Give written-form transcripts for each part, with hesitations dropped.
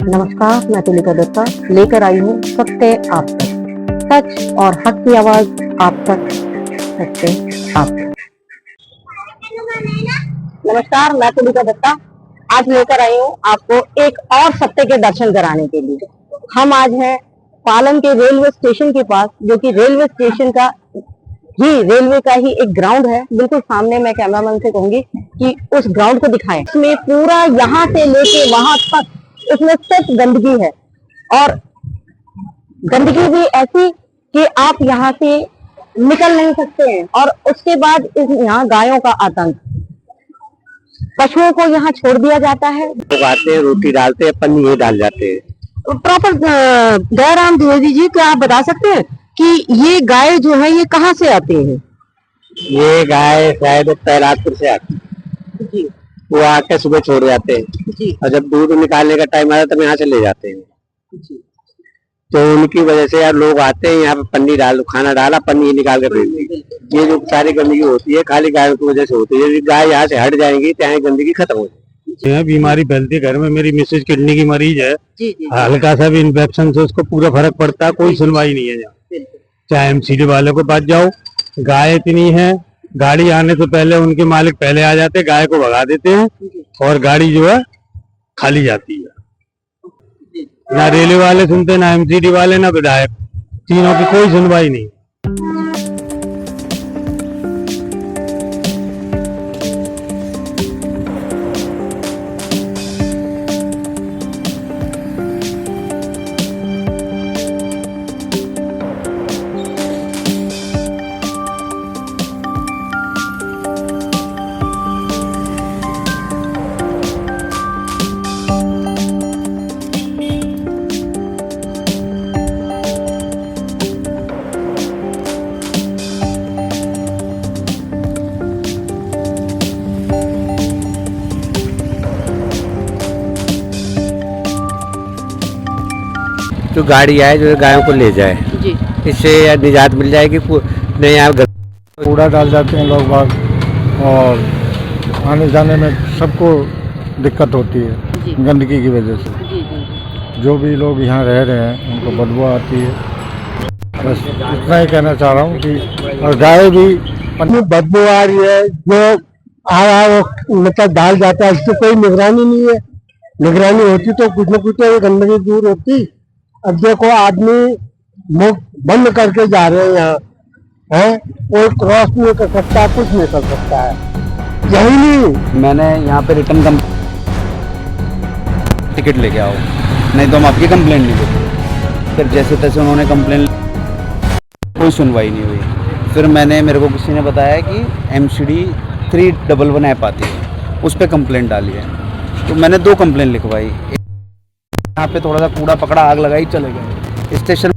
नमस्कार, मैं तुलिका दत्ता लेकर आई हूँ सत्य आप तक, सच और हक की आवाज आप तक, सत्य आप तक। नमस्कार, मैं तुलिका दत्ता आज लेकर आई हूँ आपको एक और सत्य के दर्शन कराने के लिए। हम आज हैं पालन के रेलवे स्टेशन के पास, जो कि रेलवे स्टेशन का रेलवे का ही एक ग्राउंड है। बिल्कुल सामने मैं कैमरामैन से कहूंगी कि उस ग्राउंड को दिखाएं। इसमें पूरा यहाँ से लेके वहां तक इसमें सिर्फ गंदगी है, और गंदगी भी ऐसी कि आप यहाँ से निकल नहीं सकते हैं। और उसके बाद इस यहाँ गायों का आतंक, पशुओं को यहाँ छोड़ दिया जाता है। लोग आते हैं, रोटी डालते हैं, पन्नी ये डाल जाते हैं। प्रॉपर दयाराम द्विवेदी जी, क्या आप बता सकते हैं कि ये गाय जो है ये कहाँ से आती है? ये गाय शायद तैरातपुर से आती है जी। वो आके सुबह छोड़ जाते हैं जी। और जब दूध निकालने का टाइम आता है तब यहाँ से ले जाते हैं जी। तो उनकी वजह से यार लोग आते हैं यहाँ पे, पन्नी डाल, खाना डाला, पन्नी निकाल कर फेंक दी। ये जो सारी गंदगी होती है खाली गायों की वजह से होती है। यदि गाय यहाँ से हट जाएंगी तो यहाँ गंदगी खत्म हो जाएगी। बीमारी फैलती है घर में। मेरी मिसेज किडनी की मरीज है, हल्का सा भी इन्फेक्शन से उसको पूरा फर्क पड़ता है। कोई सुनवाई नहीं है यहाँ, चाहे एमसीडी वाले को पास जाओ। गाय इतनी है, गाड़ी आने से पहले उनके मालिक पहले आ जाते, गाय को भगा देते हैं और गाड़ी जो है खाली जाती है। ना रेलवे वाले सुनते, ना एमसीडी वाले, ना विधायक, तीनों की कोई सुनवाई नहीं। जो गाड़ी आए जो गायों को ले जाए जी। इससे निजात मिल जाएगी। नहीं यहाँ कूड़ा डाल जाते हैं लोग बाग, और आने जाने में सबको दिक्कत होती है गंदगी की वजह से। जो भी लोग यहाँ रह रहे हैं उनको बदबू आती है। बस इतना ही कहना चाह रहा हूँ कि और गाय भी बदबू आ रही है, जो आ रहा है वो मतलब डाल जाता है, इसकी कोई निगरानी नहीं है। निगरानी होती तो कुछ न कुछ तो गंदगी दूर होती। अब देखो आदमी मुख बंद करके जा रहे हैं यहाँ, है कोई क्रॉस नहीं कर सकता, कुछ नहीं कर सकता है। यही नहीं, मैंने यहाँ पे रिटर्न टिकट लेके आओ, नहीं तो हम आपकी कंप्लेंट नहीं देते। फिर जैसे तैसे उन्होंने कंप्लेंट, कोई सुनवाई नहीं हुई। फिर मेरे को किसी ने बताया कि MCD 311 ऐप आती है, उस पर कंप्लेंट डाली है। तो मैंने 2 कंप्लेंट लिखवाई। यहाँ पे थोड़ा सा कूड़ा पकड़ा, आग लगाई, चले गए। स्टेशन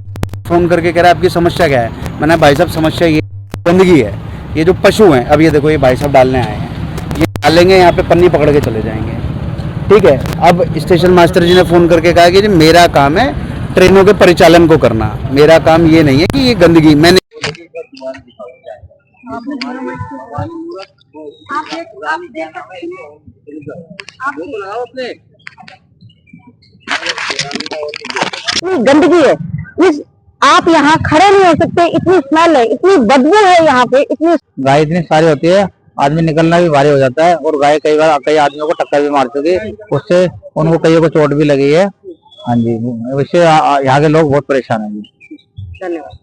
फोन करके कह रहा है आपकी समस्या क्या है? मैंने भाई साहब समस्या ये गंदगी है, ये जो पशु हैं, अब ये देखो ये भाई साहब डालने आए हैं, ये डालेंगे यहाँ पे पन्नी पकड़ के चले जाएंगे। ठीक है, अब स्टेशन मास्टर जी ने फोन करके कहा कि जी मेरा काम है ट्रेनों के परिचालन को करना, मेरा काम ये नहीं है कि ये गंदगी मैंने गंदगी है। इस आप यहाँ खड़े नहीं हो सकते, इतनी स्मेल है, इतनी बदबू है यहाँ पे, इतनी गाय इतनी सारी होती है, आदमी निकलना भी भारी हो जाता है। और गाय कई बार कई आदमियों को टक्कर भी मार चुकी है, उससे उनको कईयों को चोट भी लगी है। हाँ जी, इससे यहाँ के लोग बहुत परेशान हैं जी। धन्यवाद।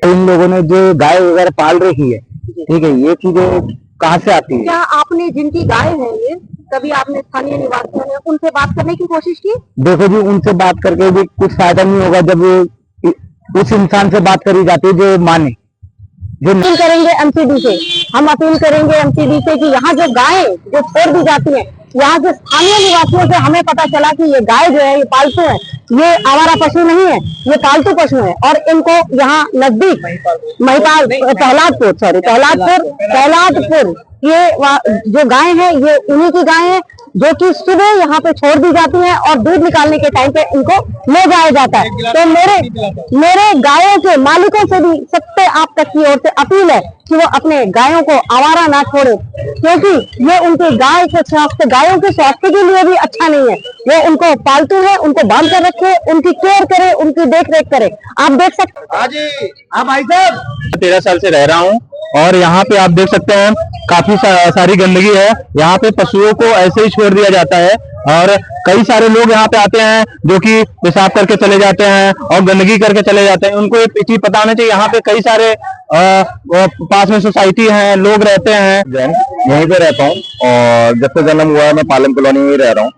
इन लोगों ने जो गाय वगैरह पाल रखी है, ठीक है, ये चीजें कहाँ से आती है? क्या आपने जिनकी गाय है ये, कभी आपने स्थानीय निवासियों ने उनसे बात करने की कोशिश की? देखो जी, उनसे बात करके भी कुछ फायदा नहीं होगा जब उस इंसान से बात करी जाती है जो माने। जो अपील करेंगे MCD से, हम अपील करेंगे MCD से कि यहाँ जो गाय जो छोड़ दी जाती है, यहाँ के स्थानीय निवासियों से हमें पता चला कि ये गाय जो है ये पालतू है, ये आवारा पशु नहीं है, ये पालतू पशु है। और इनको यहाँ नजदीक महिपाल प्रहलादपुर ये जो गाय है ये उन्हीं की गाय है। जो कि सुबह यहाँ पे छोड़ दी जाती हैं और दूध निकालने के टाइम पे इनको ले जाया जाता है। तो मेरे गायों के मालिकों से भी सत्य आप तक की ओर से अपील है कि वो अपने गायों को आवारा ना छोड़े, क्योंकि ये उनके गाय के स्वास्थ्य, गायों के स्वास्थ्य के लिए भी अच्छा नहीं है। वो उनको पालतू है, उनको बांध कर रखे, उनकी केयर करे, उनकी देख रेख करे। आप देख सकते हाँ भाई साहब, 13 साल से रह रहा हूँ और यहाँ पे आप देख सकते हैं काफी सारी गंदगी है। यहाँ पे पशुओं को ऐसे ही छोड़ दिया जाता है और कई सारे लोग यहाँ पे आते हैं जो कि पेशाब करके चले जाते हैं और गंदगी करके चले जाते हैं। उनको एक चीज पता होना चाहिए, यहाँ पे कई सारे पास में सोसाइटी है, लोग रहते हैं। यहीं पे रहता हूँ और जब से जन्म हुआ है मैं पालन कॉलोनी में ही रह रहा हूँ।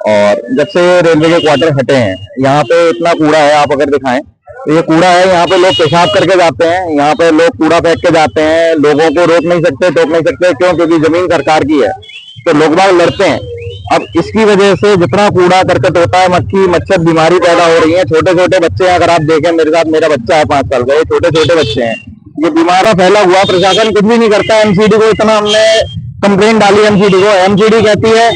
और जब से रेलवे के क्वार्टर हटे हैं, यहाँ पे इतना कूड़ा है, आप अगर दिखाएं तो ये कूड़ा है। यहाँ पे लोग पेशाब करके जाते हैं, यहाँ पे लोग कूड़ा फेंक के जाते हैं। लोगों को रोक नहीं सकते, टोक नहीं सकते, क्यों? क्योंकि जमीन सरकार की है, तो लोग बाग लड़ते हैं। अब इसकी वजह से जितना कूड़ा करकट होता है, मक्खी मच्छर बीमारी पैदा हो रही है। छोटे छोटे बच्चे हैं, अगर आप देखें मेरे साथ, मेरा बच्चा है 5 साल का, ये छोटे छोटे बच्चे हैं, ये बीमारी फैला हुआ। प्रशासन कुछ भी नहीं करता। एमसीडी को इतना हमने कंप्लेंट डाली, एमसीडी को, एमसीडी कहती है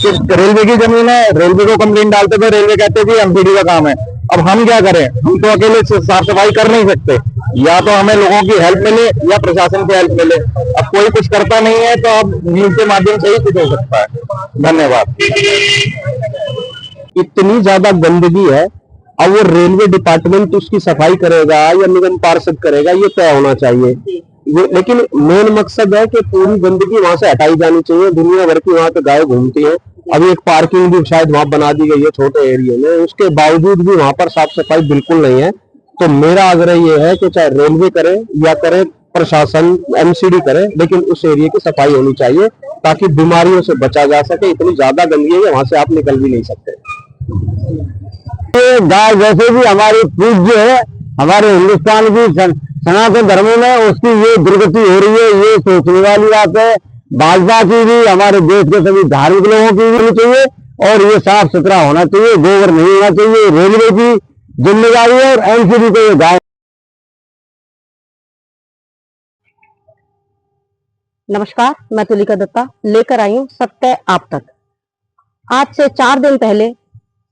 कि रेलवे की जमीन है, रेलवे को कंप्लेंट डालते तो रेलवे कहते कि एमसीडी का काम है। अब हम क्या करें? हम तो अकेले साफ सफाई कर नहीं सकते, या तो हमें लोगों की हेल्प मिले या प्रशासन की हेल्प मिले। अब कोई कुछ करता नहीं है, तो अब न्यूज के माध्यम से ही कुछ हो सकता है। धन्यवाद। इतनी ज्यादा गंदगी है, अब वो रेलवे डिपार्टमेंट उसकी सफाई करेगा या निगम पार्षद करेगा, ये तय होना चाहिए। लेकिन मेन मकसद है कि पूरी गंदगी वहां से हटाई जानी चाहिए। दुनिया भर की वहां पे गाय घूमती है। अभी एक पार्किंग भी शायद वहां बना दी गई है छोटे एरिया में, उसके बावजूद भी वहां पर साफ सफाई बिल्कुल नहीं है। तो मेरा आग्रह ये है कि चाहे रेलवे करे या करे प्रशासन, एमसीडी करे, लेकिन उस एरिया की सफाई होनी चाहिए ताकि बीमारियों से बचा जा सके। इतनी ज्यादा गंदगी है, वहां से आप निकल भी नहीं सकते। गाय वैसे भी हमारी पूज्य है, हमारे हिंदुस्तान की सनातन धर्म में उसकी ये दुर्गति हो रही है, ये सोचने वाली बात है। भाजपा की भी, हमारे देश के सभी धार्मिक लोगों की भी होनी चाहिए और ये साफ सुथरा होना चाहिए, गोबर नहीं होना चाहिए। रेलवे की जिम्मेदारी है और एमसीडी को ये गाय। नमस्कार, मैं तुलिका दत्ता लेकर आई हूँ सत्य आप तक। आज से 4 दिन पहले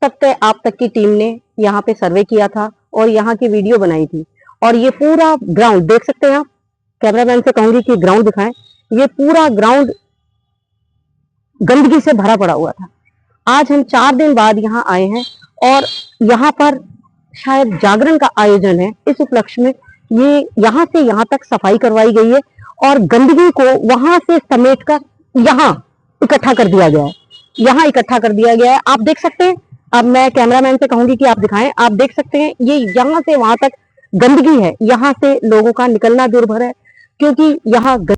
सत्य आप तक की टीम ने यहाँ पे सर्वे किया था और यहाँ की वीडियो बनाई थी। और ये पूरा ग्राउंड देख सकते हैं आप, कैमरामैन से कहूंगी कि ग्राउंड दिखाएं। ये पूरा ग्राउंड गंदगी से भरा पड़ा हुआ था। आज हम 4 दिन बाद यहाँ आए हैं और यहाँ पर शायद जागरण का आयोजन है। इस उपलक्ष्य में ये यहाँ से यहाँ तक सफाई करवाई गई है और गंदगी को वहां से समेट कर यहाँ इकट्ठा कर दिया गया है। यहाँ इकट्ठा कर दिया गया है, आप देख सकते हैं। अब मैं कैमरामैन से कहूंगी कि आप दिखाएं। आप देख सकते हैं ये यहाँ से वहां तक गंदगी है। यहाँ से लोगों का निकलना दुर्भर है, क्योंकि यहाँ पे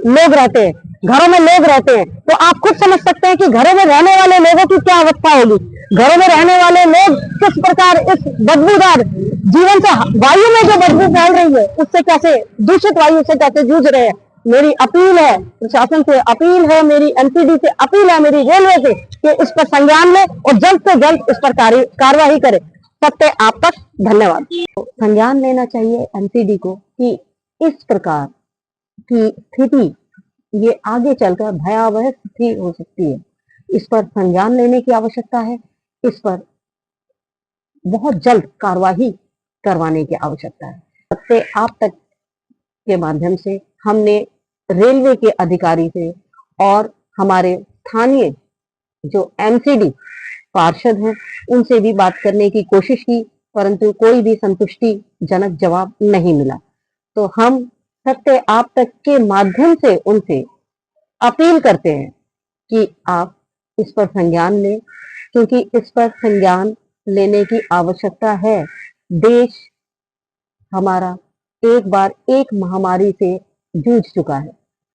लोग रहते हैं, घरों में लोग रहते हैं, तो आप खुद समझ सकते हैं कि घरों में रहने वाले लोगों की क्या अवस्था होगी। घरों में रहने वाले लोग किस प्रकार इस बदबूदार जीवन से, वायु में जो बदबू फैल रही है, उससे कैसे, दूषित वायु से कैसे जूझ रहे हैं। मेरी अपील है प्रशासन से, अपील है मेरी एमसीडी से, अपील है मेरी रेलवे से कि इस पर संज्ञान ले और जल्द से जल्द इस पर कार्यवाही करे। सत्य आप तक। धन्यवाद। संज्ञान लेना चाहिए एमसीडी को कि इस प्रकार की स्थिति ये आगे चलकर भयावह स्थिति हो सकती है। इस पर संज्ञान लेने की आवश्यकता है। इस पर बहुत जल्द कार्रवाई करवाने की आवश्यकता है। सत्य आप तक के माध्यम से हमने रेलवे के अधिकारी से और हमारे स्थानीय जो एमसीडी पार्षद हैं उनसे भी बात करने की कोशिश की, परंतु कोई भी संतुष्टिजनक जवाब नहीं मिला। तो हम सत्य आप तक के माध्यम से उनसे अपील करते हैं कि आप इस पर संज्ञान लें, क्योंकि इस पर संज्ञान लेने की आवश्यकता है। देश हमारा एक बार एक महामारी से जूझ चुका है।